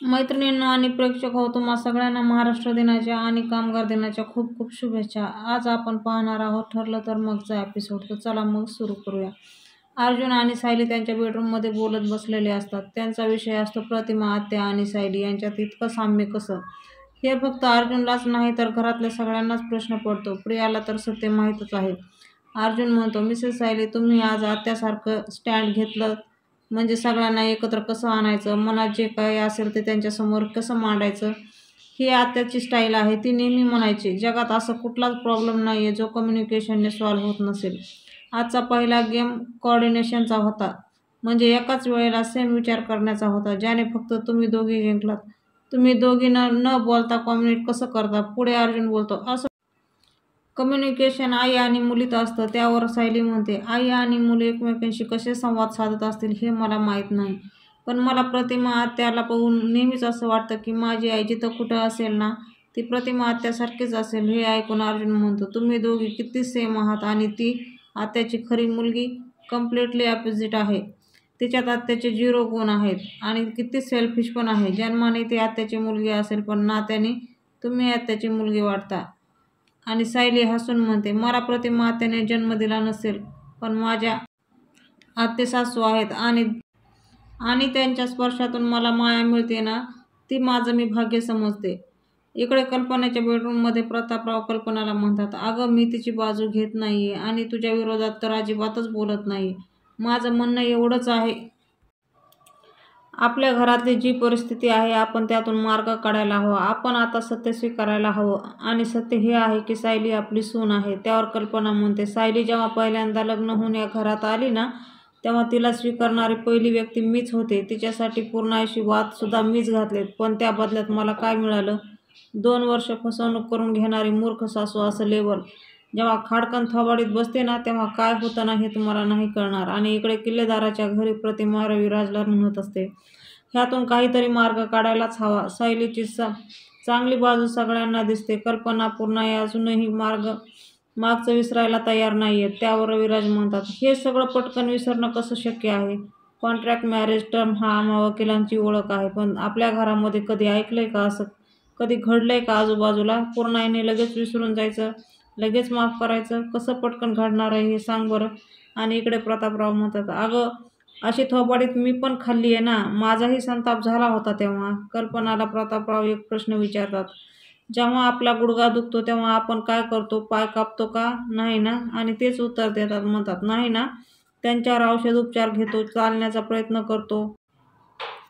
मैत्रिणींनो आणि प्रेक्षक हो, तुम्हा सगळ्यांना महाराष्ट्र दिनाच्या आणि कामगार दिनाच्या खूप खूप शुभेच्छा। आज आपण पाहणार आहोत ठरलं तर मगचा एपिसोड। तर चला मग सुरू करूया। अर्जुन आणि सायली त्यांच्या बेडरूममध्ये बोलत बसलेले असतात। त्यांचा विषय असतो प्रतिमा, आत्या आणि सायली यांच्यात इतकं साम्य कसं? हे फक्त अर्जुनलाच नाही तर घरातल्या सगळ्यांनाच प्रश्न पडतो। प्रियाला तर सत्य माहीतच आहे। अर्जुन म्हणतो, मिसेस सायली, तुम्ही आज आत्यासारखं स्टँड घेतलं म्हणजे सगळ्यांना एकत्र कसं आणायचं, मनात जे काही असेल ते त्यांच्यासमोर कसं मांडायचं, ही आत्याची स्टाईल आहे। ती नेहमी म्हणायची, जगात असा कुठलाच प्रॉब्लेम नाही आहे जो कम्युनिकेशनने सॉल्व्ह होत नसेल। आजचा पहिला गेम कोऑर्डिनेशनचा होता, म्हणजे एकाच वेळेला सेम विचार करण्याचा होता, ज्याने फक्त तुम्ही दोघी जिंकलात। तुम्ही दोघी न बोलता कम्युनिकेट कसं करता? पुढे अर्जुन बोलतो, असं कम्युनिकेशन आई आणि मुलीत असतं। त्यावर सायली म्हणते, आई आणि मुली एकमेकांशी कसे संवाद साधत असतील हे मला माहीत नाही, पण मला प्रतिमा आत्याला पाहून नेहमीच असं वाटतं की माझी आई जिथं कुठं असेल ना, ती प्रतिमा आत्यासारखीच असेल। हे ऐकून अर्जुन म्हणतो, तुम्ही दोघी किती सेम आहात आणि ती आत्याची खरी मुलगी कम्प्लिटली अपोजिट आहे। तिच्यात आत्याचे 0 गुण आहेत आणि किती सेल्फिश पण आहे। जन्माने ती आत्याची मुलगी असेल पण नात्याने तुम्ही आत्याची मुलगी वाटता। आणि सायली हसून म्हणते, मला प्रतिमा आत्याने जन्म दिला नसेल, पण माझ्या आत्तेसासू आहेत आणि आणि त्यांच्या स्पर्शातून मला माया मिळते ना, ती माझं मी भाग्य समजते। इकडे कल्पनाच्या बेडरूममध्ये प्रतापराव कल्पनाला म्हणतात, अगं मी तिची बाजू घेत नाहीये आणि तुझ्या विरोधात तर अजिबातच बोलत नाहीये। माझं म्हणणं एवढंच आहे, आपल्या घरातली जी परिस्थिती आहे आपण त्यातून मार्ग काढायला हवा। आपण आता सत्य स्वीकारायला हवं आणि सत्य हे आहे की सायली आपली सून आहे। त्यावर कल्पना म्हणते, सायली जेव्हा पहिल्यांदा लग्न होऊन या घरात आली ना, तेव्हा तिला स्वीकारणारी पहिली व्यक्ती मीच होते। तिच्यासाठी पूर्ण आयुष्यात सुद्धा मीच घातलेत, पण त्या बदल्यात मला काय मिळालं? 2 वर्ष फसवणूक करून घेणारी मूर्ख सासू असं लेबल। जेव्हा खाडकन थोबाडीत बसते ना, तेव्हा काय होतं ना हे तुम्हाला नाही कळणार। आणि इकडे किल्लेदाराच्या घरी प्रतिमा रविराजला म्हणत असते, ह्यातून काहीतरी मार्ग काढायलाच हवा। सायलीची चांगली बाजू सगळ्यांना दिसते, कल्पना पूर्ण अजूनही मागचं विसरायला तयार नाहीये। त्यावर रविराज म्हणतात, हे सगळं पटकन विसरणं कसं शक्य आहे? कॉन्ट्रॅक्ट मॅरेज टर्म हा आम्हा वकिलांची ओळख आहे, पण आपल्या घरामध्ये कधी ऐकलंय का असं? कधी घडलंय का आजूबाजूला? पूर्णाईने लगेच विसरून जायचं, लगेच माफ करायचं, कसं पटकन घडणार आहे हे सांग बरं? आणि इकडे प्रतापराव म्हणतात, अगं अशी थोबाडीत मी पण खाल्ली आहे ना, माझाही संताप झाला होता तेव्हा। कल्पनाला प्रतापराव एक प्रश्न विचारतात, जेव्हा आपला गुडघा दुखतो तेव्हा आपण काय करतो? पाय कापतो का? नाही ना? आणि तेच उत्तर देतात, म्हणतात नाही ना, त्यांच्यावर औषधोपचार घेतो, चालण्याचा प्रयत्न करतो।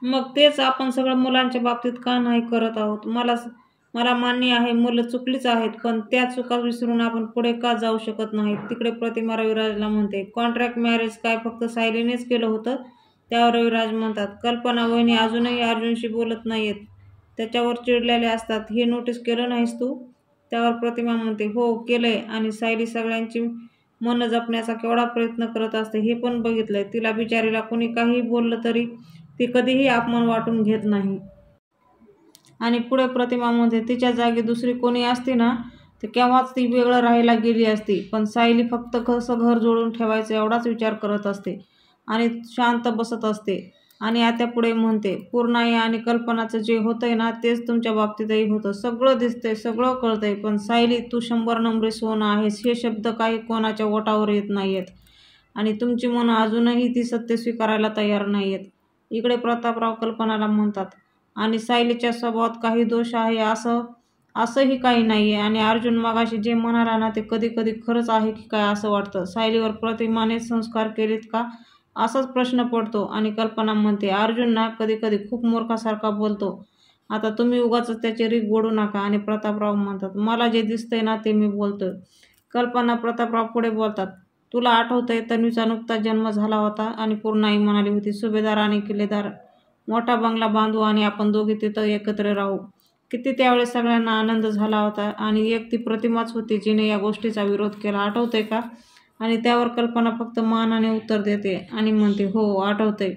मग तेच आपण सगळं मुलांच्या बाबतीत का नाही करत आहोत? मला मान्य आहे मुलं चुकलीच आहेत, पण त्या चुका विसरून आपण पुढे का जाऊ शकत नाहीत? तिकडे प्रतिमा रविराजला म्हणते, कॉन्ट्रॅक्ट मॅरेज काय फक्त सायलीनेच केलं होतं? त्यावर रविराज म्हणतात, कल्पना वहिनी अजूनही अर्जुनशी बोलत नाहीयेत, त्याच्यावर चिडलेले असतात, हे नोटीस केलं नाहीस तू? त्यावर प्रतिमा म्हणते, हो केलंय, आणि सायली सगळ्यांची मनं जपण्याचा केवढा प्रयत्न करत असते हे पण बघितलंय। तिला बिचारीला कोणी काहीही बोललं तरी ती कधीही अपमान वाटून घेत नाही। आणि पुढे प्रतिमा म्हणते, तिच्या जागी दुसरी कोणी असती ना, तर केव्हाच ती वेगळं राहायला गेली असती, पण सायली फक्त कसं घर जोडून ठेवायचं एवढाच विचार करत असते आणि शांत बसत असते। आणि आत्या पुढे म्हणते, पूर्णाई आणि कल्पनाचं जे होतंय ना, तेच तुमच्या बाबतीतही होतं। सगळं दिसतंय, सगळं कळतंय, पण सायली तू 100 नंबरी सोनं आहेस हे शब्द काही कोणाच्या ओठावर येत नाहीयेत आणि तुमची मनं अजूनही ती सत्य स्वीकारायला तयार नाहीयेत। इकडे प्रतापराव कल्पनाला म्हणतात, आणि सायलीच्या स्वभावात काही दोष आहे असंही काही नाहीये। आणि अर्जुन मगाशी जे म्हणाला ना, ते कधी कधी खरंच आहे की काय असं वाटतं। सायलीवर प्रतिमाने संस्कार केलेत का असाच प्रश्न पडतो। आणि कल्पना म्हणते, अर्जुन ना कधी कधी खूप मूर्खासारखा बोलतो, आता तुम्ही उगाचच त्याची रीग ओढू नका। आणि प्रतापराव म्हणतात, मला जे दिसतंय ना ते मी बोलतोय। कल्पना प्रतापराव पुढे बोलतात, तुला आठवतंय तन्वीचा नुकताच जन्म झाला होता आणि पूर्णाई म्हणाली होती, सुभेदार आणि किल्लेदार मोठा बंगला बांधू आणि आपण दोघे तिथं एकत्र राहू। किती त्यावेळेस सगळ्यांना आनंद झाला होता आणि एक ती प्रतिमाच होती जिने या गोष्टीचा विरोध केला, आठवतंय का? आणि त्यावर कल्पना फक्त मानाने उत्तर देते आणि म्हणते, हो आठवतंय।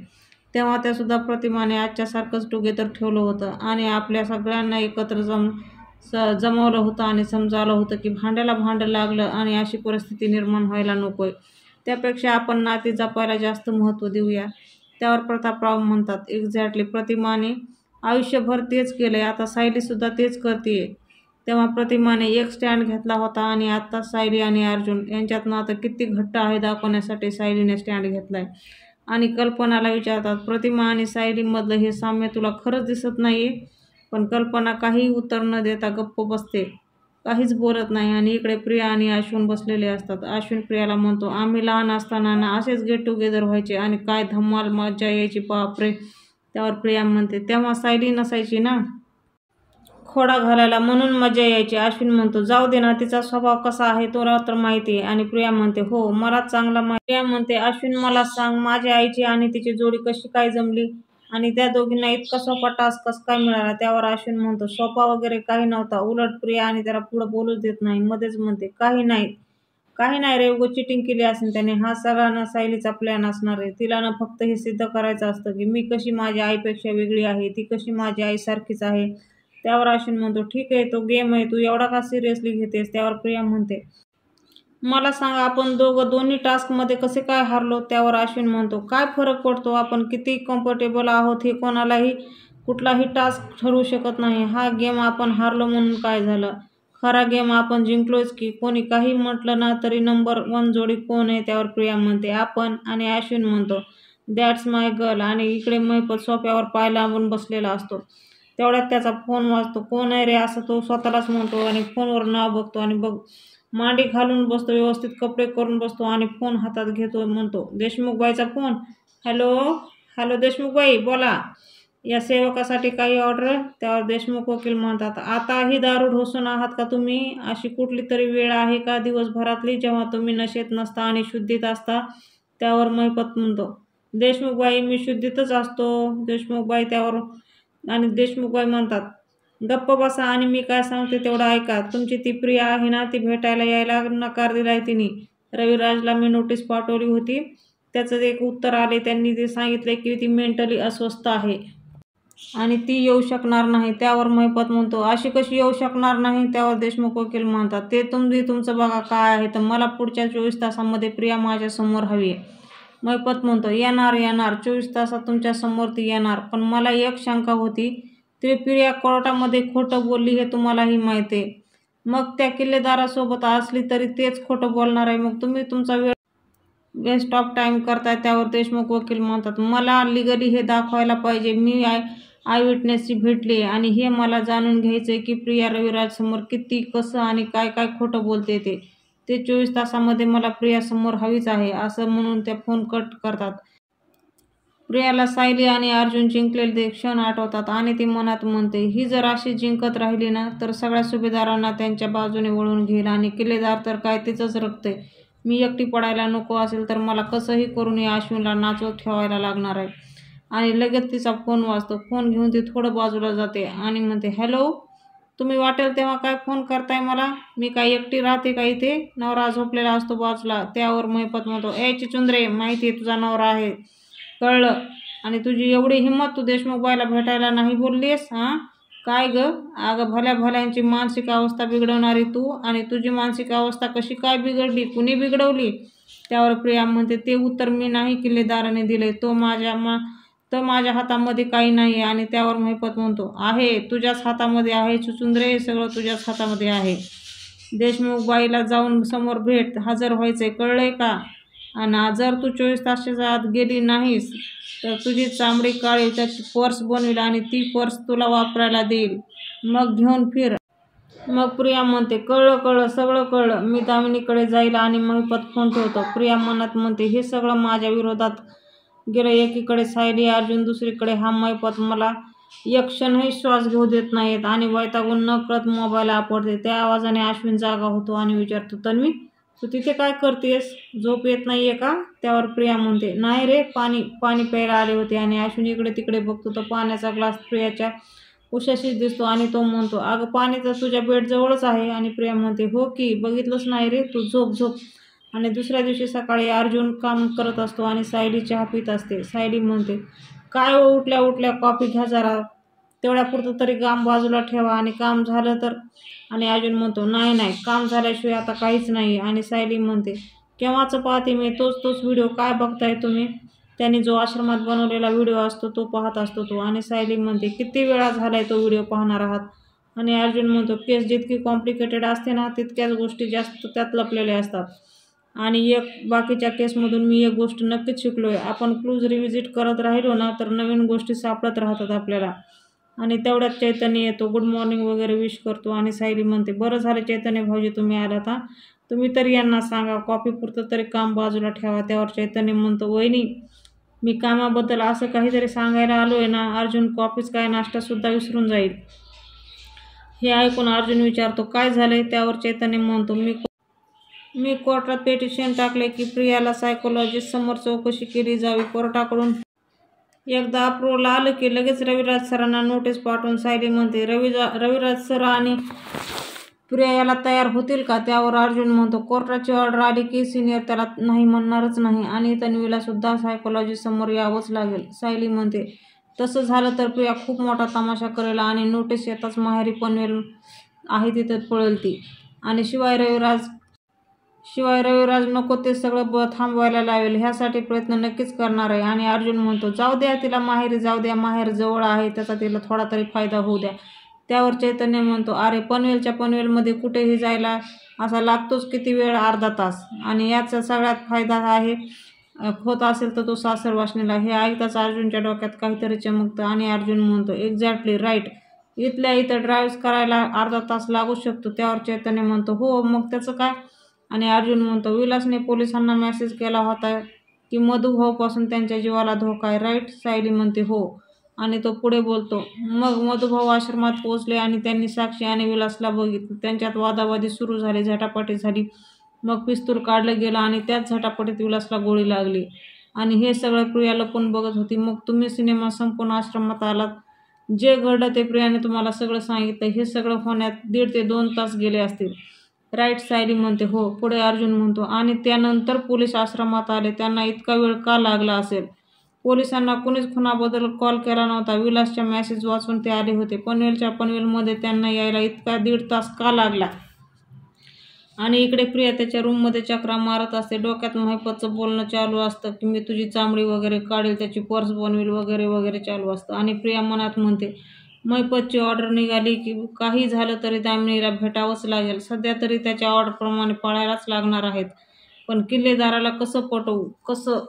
तेव्हा त्यासुद्धा प्रतिमाने आजच्यासारखंच टुगेदर ठेवलं होतं आणि आपल्या सगळ्यांना एकत्र जमवलं होतं आणि समजावलं होतं की भांड्याला भांडं लागलं आणि अशी परिस्थिती निर्माण व्हायला नकोय, त्यापेक्षा आपण नाती जपायला जास्त महत्त्व देऊया। त्यावर प्रतापराव म्हणतात, एक्झॅक्टली, प्रतिमाने आयुष्यभर तेच केलंय, आता सायलीसुद्धा तेच करते. तेव्हा प्रतिमाने एक स्टँड घेतला होता आणि आता सायली आणि अर्जुन यांच्यात नातं किती घट्ट आहे दाखवण्यासाठी सायलीने स्टँड घेतलाय. आणि कल्पनाला विचारतात, प्रतिमा आणि सायलीमधलं हे साम्य तुला खरंच दिसत नाहीये? पण कल्पना काही उत्तर न देता गप्प बसते, काहीच बोलत नाही. आणि इकडे प्रिया आणि अश्विन बसलेले असतात. अश्विन प्रियाला म्हणतो, आम्ही लहान असताना ना असेच गेट टुगेदर व्हायचे आणि काय धमाल मजा यायची बापरे. त्यावर प्रिया म्हणते, तेव्हा सायली नसायची ना खोडा घालायला, म्हणून मजा यायची. अश्विन म्हणतो, जाऊ दे ना, तिचा स्वभाव कसा आहे तुला तर माहिती आहे. आणि प्रिया म्हणते, हो मला चांगला माहिती. प्रिया म्हणते, अश्विन मला सांग, माझ्या आईची आणि तिची जोडी कशी काय जमली आणि त्या दोघींना इतका सोपा टास्क कसा काय मिळाला? त्यावर अश्विन म्हणतो, सोपा वगैरे काही नव्हता, उलट प्रिया आणि त्याला पुढे बोलूच देत नाही. मध्येच म्हणते, काही नाही रे, उगाच चिटिंग केली असेल त्याने, हा सगळा सायलीचा प्लॅन असणार आहे. तिला ना फक्त हे सिद्ध करायचं असतं की मी कशी माझ्या आईपेक्षा वेगळी आहे, ती कशी माझ्या आईसारखीच आहे. त्यावर अश्विन म्हणतो, ठीक आहे, तो गेम आहे, तू एवढा का सिरियसली घेतेस? त्यावर प्रिया म्हणते, मला सांग, आपण दोन्ही टास्कमध्ये कसे काय हारलो? त्यावर अश्विन म्हणतो, काय फरक पडतो, आपण किती कम्फर्टेबल आहोत हे कोणालाही कुठलाही टास्क ठरवू शकत नाही. हा गेम आपण हारलो म्हणून काय झालं, खरा गेम आपण जिंकलोच की. कोणी काही म्हटलं ना तरी नंबर 1 जोडी कोण आहे? त्यावर प्रिया म्हणते, आपण. आणि अश्विन म्हणतो, दॅट्स माय गर्ल. आणि इकडे महिपत सोफ्यावर पाय लांबून बसलेला असतो. तेवढ्यात त्याचा फोन वाजतो. कोण आहे रे, असं तो स्वतःलाच म्हणतो आणि फोनवर नाव बघतो आणि मांडी घालून बसतो, व्यवस्थित कपडे करून बसतो आणि फोन हातात घेतो. म्हणतो, देशमुखबाईचा फोन. हॅलो देशमुखबाई, बोला, या सेवकासाठी काही ऑर्डर? त्यावर देशमुख वकील म्हणतात, आताही दारू ढोसून आहात का तुम्ही? अशी कुठली तरी वेळ आहे का दिवसभरातली जेव्हा तुम्ही नशेत नसता आणि शुद्धीत असता? त्यावर महिपत म्हणतो, देशमुखबाई मी शुद्धीतच असतो. देशमुखबाई त्यावर आणि देशमुखबाई म्हणतात, गप्प बसा आणि मी काय सांगते तेवढं ऐका. तुमची ती प्रिया आहे ना, ती भेटायला यायला नकार दिलाय तिने. रविराजला मी नोटीस पाठवली होती, त्याचं एक उत्तर आले. त्यांनी ते सांगितले की ती मेंटली अस्वस्थ आहे आणि ती येऊ शकणार नाही. त्यावर महिपत म्हणतो, अशी कशी येऊ शकणार नाही? त्यावर देशमुख वकील म्हणतात, ते तुमचं बघा काय आहे, तर मला पुढच्या 24 तासामध्ये प्रिया माझ्या समोर हवी आहे. महिपत म्हणतो, येणार 24 तासात तुमच्या समोर ती येणार. पण मला एक शंका होती, ती प्रिया कोर्टामध्ये खोटं बोलली हे तुम्हालाही माहिती आहे. मग त्या किल्लेदारासोबत असली तरी तेच खोटं बोलणार आहे. मग तुम्ही तुमचा वेळ वेस्ट ऑफ टाइम करताय. त्यावर देशमुख वकील म्हणतात, मला लिगली हे दाखवायला पाहिजे. मी आय विटनेसशी भेटली आणि हे मला जाणून घ्यायचंय की प्रिया रविराज समोर किती, कसं आणि काय काय खोटं बोलते ते 24 तासामध्ये मला प्रिया समोर हवीच आहे. असं म्हणून त्या फोन कट करतात. प्रियाला सायली आणि अर्जुन जिंकलेले ते क्षण आठवतात आणि ती मनात म्हणते, ही जर अशी जिंकत राहिली ना तर सगळ्या सुभेदारांना त्यांच्या बाजूने वळून घेईल आणि किल्लेदार तर काय तिचंच रक्तय. मी एकटी पडायला नको असेल तर मला कसंही करून या अश्विनला नाचवत ठेवायला लागणार आहे. आणि लगेच तिचा फोन वाजतो. फोन घेऊन ती थोडं बाजूला जाते आणि म्हणते, हॅलो, तुम्ही वाटेल तेव्हा काय फोन करताय मला? मी काय एकटी राहते का इथे? नवरा झोपलेला असतो बाजूला. त्यावर महिपत म्हणतो, ए चिचुंद्रे, माहिती आहे तुझा नवरा आहे, कळलं? आणि तुझी एवढी हिंमत, तू देशमुखबाईला भेटायला नाही बोललीस? हां काय ग? अगं भल्या भल्यांची मानसिक अवस्था बिघडवणारी तू, आणि तुझी मानसिक अवस्था कशी काय बिघडली, कुणी बिघडवली? त्यावर प्रिया म्हणते, ते उत्तर मी नाही किल्लेदाराने दिले, तो माझ्या हातामध्ये काही नाही. आणि त्यावर महिपत म्हणतो, आहे, तुझ्याच हातामध्ये आहे चिचुंद्रे, सगळं तुझ्याच हातामध्ये आहे. देशमुखबाईला जाऊन समोर भेट, हजर व्हायचंय, कळलंय का? आणि जर तू 24 तासाच्या आत गेली नाहीस तर तुझी चामडी काळी, त्याची पर्स बनवेल आणि ती पर्स तुला वापरायला देईल, मग घेऊन फिर. मग प्रिया म्हणते, कळलं, सगळं कळलं, मी दामिनीकडे जाईल. आणि महिपत फोन ठेवतो. प्रिया मनात म्हणते, हे सगळं माझ्या विरोधात गेलं. एकीकडे सायली, अर्जुन, दुसरीकडे हा महिपत मला एक क्षणही श्वास घेऊ देत नाहीत. आणि वैतागून न कळत मोबाईल आपटते. त्या आवाजाने अश्विन जागा होतो आणि विचारतो, तन्वी, तू तिथे काय करतेस? झोप येत नाहीये का? त्यावर प्रिया म्हणते, नाही रे, पाणी प्यायला आले होते. आणि अश्विन इकडे तिकडे बघतो तर पाण्याचा ग्लास प्रियाच्या उशाशीच दिसतो आणि तो म्हणतो, अगं पाणी तर तुझ्या बेडजवळच आहे. आणि प्रिया म्हणते, हो की, बघितलंच नाही रे, तू झोप. आणि दुसऱ्या दिवशी सकाळी अर्जुन काम करत असतो आणि सायली चहा पित असते. सायली म्हणते, काय हो, उठल्या कॉफी घ्या जरा, तेवढ्यापुरतं तरी काम बाजूला ठेवा आणि काम झालं तर. आणि अर्जुन म्हणतो, नाही, काम झाल्याशिवाय आता काहीच नाही. आणि सायली म्हणते, केव्हाचं पाहते मी तोच व्हिडिओ, काय बघताय तुम्ही? त्यांनी जो आश्रमात बनवलेला व्हिडिओ असतो तो पाहत असतो तो. आणि सायली म्हणते किती वेळा झालाय तो व्हिडिओ पाहणार आहात. आणि अर्जुन म्हणतो केस जितकी कॉम्प्लिकेटेड असते ना तितक्याच गोष्टी जास्त त्यात लपलेल्या असतात. आणि बाकीच्या केसमधून मी एक गोष्ट नक्कीच शिकलोय, आपण क्लूज रिव्हिजिट करत राहिलो ना तर नवीन गोष्टी सापडत राहतात आपल्याला. आणि तेवढ्यात चैतन्य येतो, गुड मॉर्निंग वगैरे विश करतो. आणि सायली म्हणते बरं झालं चैतन्य भाऊजी तुम्ही आलात हा, तुम्ही तरी यांना सांगा कॉफीपुरतं तरी काम बाजूला ठेवा. त्यावर चैतन्य म्हणतो वहिनी मी कामाबद्दल असं काहीतरी सांगायला आलोय ना. अर्जुन कॉफीच काय नाश्तासुद्धा विसरून जाईल. हे ऐकून अर्जुन विचारतो काय झालंय. त्यावर चैतन्य म्हणतो मी कोर्टात पेटिशन टाकले की प्रियाला सायकोलॉजिस्ट समोर चौकशी केली जावी. कोर्टाकडून एकदा अप्रूव्हल आलं की लगेच रविराज सरांना नोटीस पाठवून. सायली म्हणते रविराज सर आणि प्रिया याला तयार होतील का. त्यावर अर्जुन म्हणतो कोर्टाची ऑर्डर आली की सिनियर त्याला नाही म्हणणारच नाही आणि तन्वीला सुद्धा सायकोलॉजिस्ट समोर यावंच लागेल. सायली म्हणते तसं झालं तर प्रिया खूप मोठा तमाशा करेल आणि नोटीस येताच माहेरी पनवेल आहे तिथं पळेल ती. आणि शिवाय रविराज नको ते सगळं थांबवायला लावेल. ह्यासाठी प्रयत्न नक्कीच करणार आहे. आणि अर्जुन म्हणतो जाऊ द्या तिला माहेरी जाऊ द्या, माहेर जवळ आहे त्याचा तिला थोडा तरी फायदा होऊ द्या. त्यावर चैतन्य म्हणतो अरे पनवेलच्या पनवेलमध्ये कुठेही जायला असा लागतोच किती वेळ, अर्धा तास. आणि याचा सगळ्यात फायदा आहे होत असेल तर तो सासरवासणीला. हे ऐकताच अर्जुनच्या डोक्यात काहीतरी चमकतं आणि अर्जुन म्हणतो एक्झॅक्टली राईट, इथल्या इथं ड्राईव्ह करायला अर्धा तास लागू शकतो. त्यावर चैतन्य म्हणतो हो मग त्याचं काय. आणि अर्जुन म्हणतो विलासने पोलिसांना मेसेज केला होता की मधुभाऊपासून त्यांच्या जीवाला धोका आहे राईट. सायली म्हणते हो. आणि तो पुढे बोलतो मग मधुभाऊ आश्रमात पोहोचले आणि त्यांनी साक्षी आणि विलासला बघितलं. त्यांच्यात वादावादी सुरू झाली, झटापटी झाली. मग पिस्तूल काढलं गेलं आणि त्याच झटापटीत विलासला गोळी लागली. आणि हे सगळं प्रिया लपून बघत होती. मग तुम्ही सिनेमा संपूर्ण आश्रमात आलात, जे घडलं ते प्रियाने तुम्हाला सगळं सांगितलं. हे सगळं होण्यात 1.5 ते 2 तास गेले असतील राईट. सायली म्हणते हो. पुढे अर्जुन म्हणतो आणि त्यानंतर पोलीस आश्रमात आले, त्यांना इतका वेळ का लागला असेल. पोलिसांना कुणीच खुनाबद्दल कॉल केला नव्हता. विलासच्या मेसेज वाचून ते आले होते. पनवेलच्या पनवेलमध्ये त्यांना यायला इतका 1.5 तास का लागला. आणि इकडे प्रिया त्याच्या रूममध्ये चक्रा मारत असते. डोक्यात महिपतचं बोलणं चालू असतं की मी तुझी चामडी वगैरे काढेल, त्याची पर्स बनवेल वगैरे वगैरे चालू असतं. आणि प्रिया मनात म्हणते महिपतची ऑर्डर निघाली की काही झालं तरी दामिनीला भेटावंच लागेल. सध्या तरी त्याच्या ऑर्डरप्रमाणे पळायलाच लागणार आहेत. पण किल्लेदाराला कसं पटवू, कसं.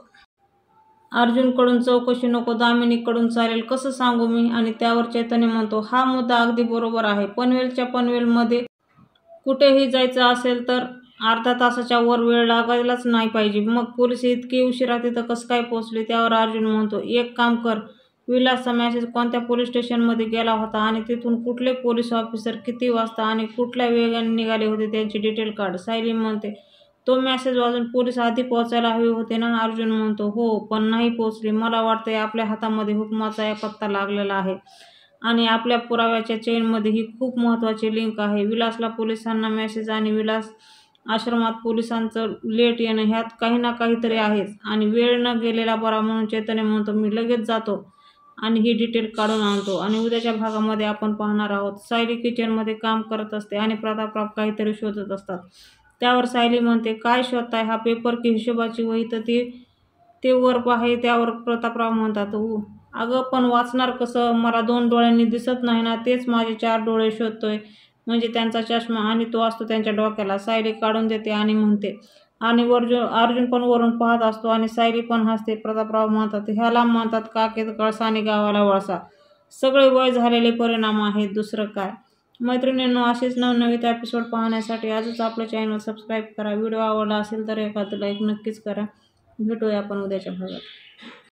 अर्जुनकडून चौकशी नको, दामिनीकडून चालेल, कसं सांगू मी. आणि त्यावर चैतन्य म्हणतो हा मुद्दा अगदी बरोबर आहे. पनवेलच्या पनवेलमध्ये कुठेही जायचं असेल तर अर्धा तासाच्या वर वेळ लागायलाच नाही पाहिजे. मग पोलीस इतकी उशिरा तिथं कसं काय पोहोचले. त्यावर अर्जुन म्हणतो एक काम कर, विलासचा मेसेज कोणत्या पोलीस स्टेशनमध्ये गेला होता आणि तिथून कुठले पोलीस ऑफिसर किती वाजता आणि कुठल्या वेगाने निघाले होते त्यांची डिटेल काढ. सायली म्हणते तो मेसेज वाजून पोलीस आधी पोहोचायला हवे होते ना. अर्जुन म्हणतो हो पण नाही पोहोचले. मला वाटतंय आपल्या हातामध्ये हुकमाचा एक पत्ता लागलेला आहे आणि आपल्या पुराव्याच्या चेनमध्ये ही खूप महत्त्वाची लिंक आहे. विलासला पोलिसांना मेसेज आणि विलास आश्रमात पोलिसांचं लेट येणं ह्यात काही ना काहीतरी आहेच. आणि वेळ न गेलेला बरा म्हणून चैतन्य म्हणतो मी लगेच जातो आणि ही डिटेल काढून आणतो. आणि उद्याच्या भागामध्ये आपण पाहणार आहोत सायली किचनमध्ये काम करत असते आणि प्रतापराव काहीतरी शोधत असतात. त्यावर सायली म्हणते काय शोधताय, हा पेपर की हिशोबाची वही. तर ते वर आहे. त्यावर प्रतापराव म्हणतात अगं पण वाचणार कसं, मला 2 डोळ्यांनी दिसत नाही ना, तेच माझे 4 डोळे शोधतोय, म्हणजे त्यांचा चष्मा आणि तो असतो त्यांच्या डोक्याला. सायली काढून देते आणि म्हणते आणि अर्जुन पण वरून पाहत असतो आणि सायली पण हसते. प्रतापराव म्हणतात ह्याला म्हणतात काखेत कळसा आणि गावाला वळसा. सगळे वय झालेले परिणाम आहेत, दुसरं काय. मैत्रिणींनो असेच नवनवीन एपिसोड पाहण्यासाठी आजच आपलं चॅनल सबस्क्राईब करा. व्हिडिओ आवडला असेल तर एखादं लाईक नक्कीच करा. भेटूया आपण उद्याच्या भागात.